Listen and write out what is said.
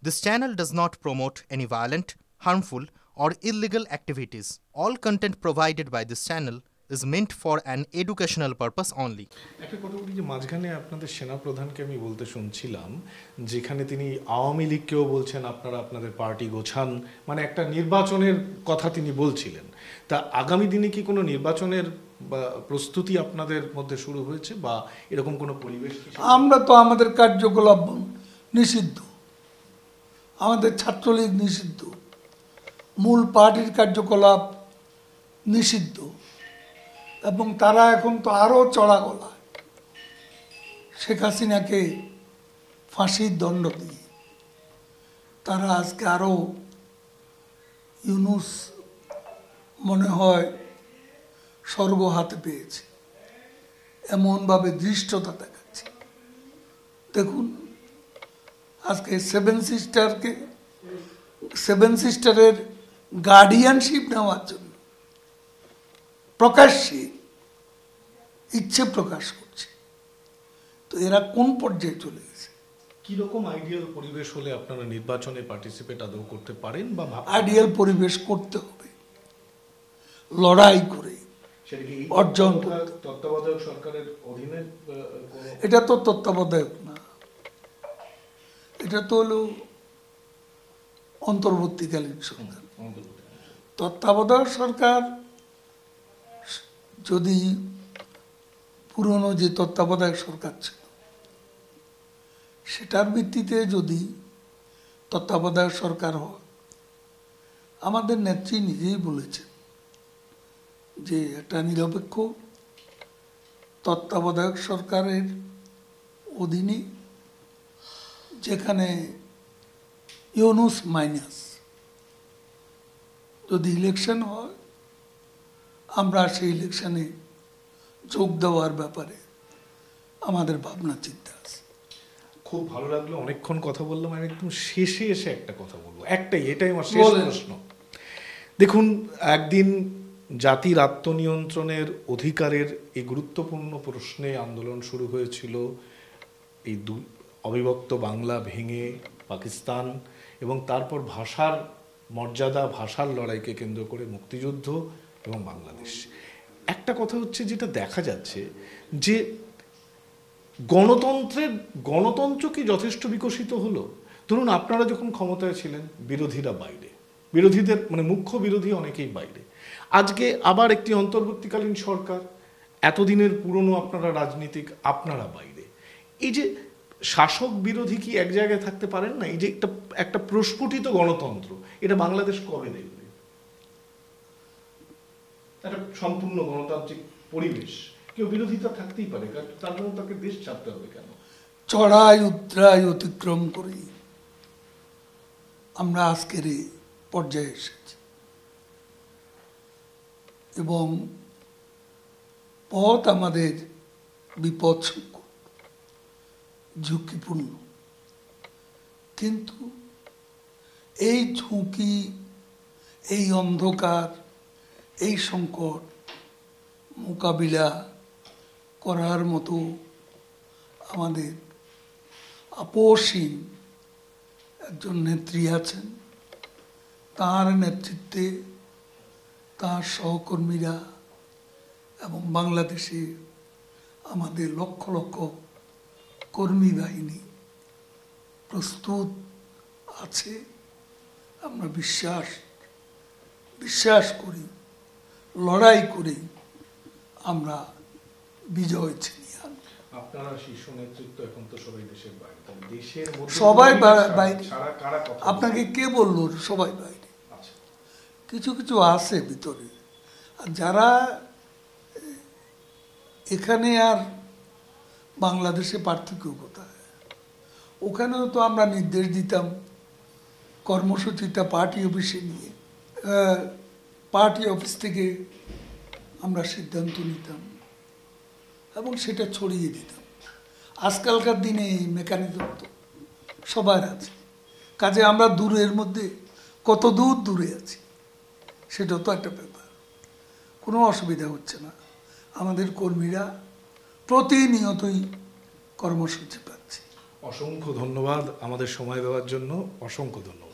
This channel does not promote any violent, harmful, or illegal activities. All content provided by this channel is meant for an educational purpose only. একটা কথা বলি যে মাঝখানে আপনাদের সেনাপ্রধানকে আমি বলতে শুনছিলাম যেখানে তিনি আওয়ামী লীগকেও বলছেন আপনারা আপনাদের পার্টি গোছান, মানে একটা নির্বাচনের কথা তিনি বলছিলেন। তা আগামী দিনে কি কোনো নির্বাচনের প্রস্তুতি আপনাদের মধ্যে শুরু হয়েছে বা এরকম কোনো পরিবেশ? আমরা তো আমাদের কার্যকলাপ নিষিদ্ধ, আমাদের ছাত্রলীগ নিষিদ্ধ, মূল পার্টির কার্যকলাপ নিষিদ্ধ, এবং তারা এখন তো আরও চড়া গলা শেখ হাসিনাকে ফাঁসির দণ্ড দিয়ে তারা আজকে আরও ইউনুস মনে হয় স্বর্গ হাতে পেয়েছে এমনভাবে দৃষ্টতা দেখাচ্ছে। দেখুন আজকে সেভেন সিস্টারের গার্ডিয়ানশিপ নেওয়ার জন্য প্রকাশ্যে ইচ্ছে প্রকাশ করছে। তো এরা কোন পর্যায়ে চলে গেছে? কিরকম আইডিয়াল পরিবেশ হলে আপনারা নির্বাচনে পার্টিসিপেট আদৌ করতে পারেন? বা আইডিয়াল পরিবেশ করতে হবে লড়াই করে অর্জন। তত্ত্বাবধায়ক সরকারের অধীনে? এটা তো তত্ত্বাবধায়ক না, এটা তো হলো অন্তর্বর্তীকালীন সরকার। তত্ত্বাবধায়ক সরকার যদি পুরনো যে তত্ত্বাবধায়ক সরকার ছিল সেটার ভিত্তিতে যদি তত্ত্বাবধায়ক সরকার হয়, আমাদের নেত্রী নিজেই বলেছেন যে একটা নিরপেক্ষ তত্ত্বাবধায়ক সরকারের অধীনে যেখানে ইউনুস মাইনাস যদি ইলেকশন হয়, আমরা সেই ইলেকশনে যোগ দেওয়ার ব্যাপারে আমাদের ভাবনা চিন্তা আছে। খুব ভালো লাগলো, অনেকক্ষণ কথা বললাম। আমি একদম শেষে এসে একটা কথা বলবো, এটাই আমার শেষ প্রশ্ন। দেখুন, একদিন জাতির আত্মনিয়ন্ত্রণের অধিকারের এই গুরুত্বপূর্ণ প্রশ্নে আন্দোলন শুরু হয়েছিল। এই অবিভক্ত বাংলা ভেঙে পাকিস্তান এবং তারপর ভাষার মর্যাদা, ভাষার লড়াইকে কেন্দ্র করে মুক্তিযুদ্ধ এবং বাংলাদেশ। একটা কথা হচ্ছে যেটা দেখা যাচ্ছে যে গণতন্ত্র কি যথেষ্ট বিকশিত হলো? ধরুন আপনারা যখন ক্ষমতায় ছিলেন বিরোধীরা বাইরে, বিরোধীদের মানে মুখ্য বিরোধী অনেকেই বাইরে। আজকে আবার একটি অন্তর্বর্তীকালীন সরকার, এতদিনের পুরনো আপনারা রাজনীতিক, আপনারা বাইরে। এই যে শাসক বিরোধী কি এক জায়গায় থাকতে পারেন না? এই যে একটা প্রস্ফুটিত গণতন্ত্র, এটা বাংলাদেশ কবে দেখবে? একটা সম্পূর্ণ গণতান্ত্রিক পরিবেশ, কেউ বিরোধিতা থাকতেই পারে, তার জন্য তাকে দেশ ছাড়তে হবে কেন? চড়াই উতরাই অতিক্রম করি আমরা আজকের এই পর্যায়ে এসেছি, এবং পথ আমাদের বিপদ সংকুল, ঝুঁকিপূর্ণ। কিন্তু এই ঝুঁকি, এই অন্ধকার, এই সংকট মোকাবিলা করার মতো আমাদের আপসহীন একজন নেত্রী আছেন। তার নেতৃত্বে তার সহকর্মীরা এবং বাংলাদেশে আমাদের লক্ষ লক্ষ কর্মী বাহিনী প্রস্তুত আছে। আমরা বিশ্বাস করি, লড়াই করি আমরা বিজয় ছিনিয়ে আনব। আপনারা শীর্ষ নেতৃত্ব এখন তো সবাই দেশের বাইরে, দেশের মধ্যে সবাই বাইরে। আপনাকে কে বললো সবাই বাইরে? কিছু কিছু আছে ভিতরে, আর যারা এখানে। আর বাংলাদেশে পার্থক্য কোথায়? ওখানেও তো আমরা নির্দেশ দিতাম, কর্মসূচিটা পার্টি অফিসে নিয়ে, পার্টি অফিস থেকে আমরা সিদ্ধান্ত নিতাম এবং সেটা ছড়িয়ে দিতাম। আজকালকার দিনে এই মেকানিজম তো সবার আছে, কাজে আমরা দূরের মধ্যে কত দূরে আছি সেটাও তো একটা ব্যাপার। কোনো অসুবিধা হচ্ছে না, আমাদের কর্মীরা প্রতিনিয়তই কর্মসূচি পাচ্ছে। অসংখ্য ধন্যবাদ আমাদের সময় দেওয়ার জন্য, অসংখ্য ধন্যবাদ।